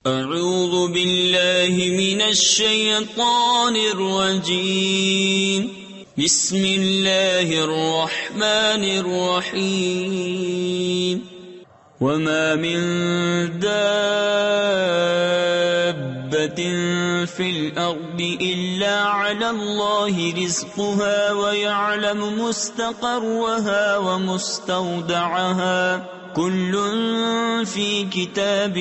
اعوذ باللہ من الشیطان الرجیم بسم اللہ الرحمن الرحیم وما من دابة في الأرض إلا على الله رزقها ويعلم مستقرها ومستودعها كل في كتاب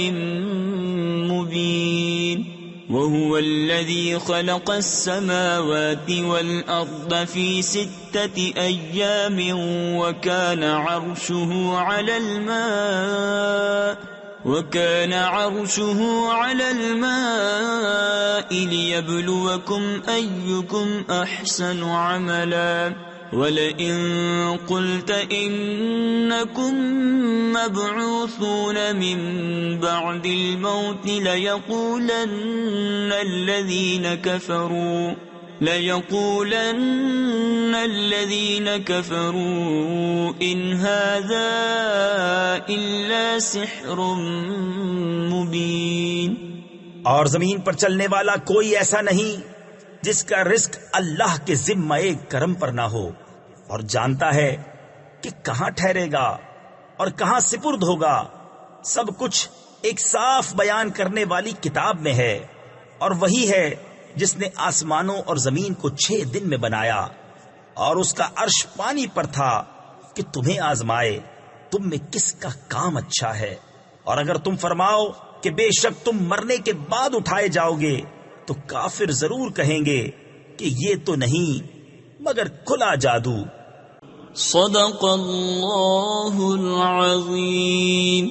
مبين وهو الذي خلق السماوات والأرض في 6 أيام وكان عرشه على الماء ليبلوكم أيكم أحسن عملا وَلَئِن قُلْتَ إِنَّكُمْ مَبْعُوثُونَ مِنْ بَعْدِ الْمَوْتِ لَيَقُولَنَّ الَّذِينَ كَفَرُوا إِنْ هَذَا إِلَّا سِحْرٌ مُبِينٌ۔ اور زمین پر چلنے والا کوئی ایسا نہیں جس کا رزق اللہ کے ذمہ کرم پر نہ ہو، اور جانتا ہے کہ کہاں ٹھہرے گا اور کہاں سپرد ہوگا۔ سب کچھ ایک صاف بیان کرنے والی کتاب میں ہے، اور وہی ہے جس نے آسمانوں اور زمین کو 6 دن میں بنایا، اور اس کا عرش پانی پر تھا کہ تمہیں آزمائے تم میں کس کا کام اچھا ہے۔ اور اگر تم فرماؤ کہ بے شک تم مرنے کے بعد اٹھائے جاؤ گے تو کافر ضرور کہیں گے کہ یہ تو نہیں مگر کھلا جادو۔ صدق اللہ العظیم۔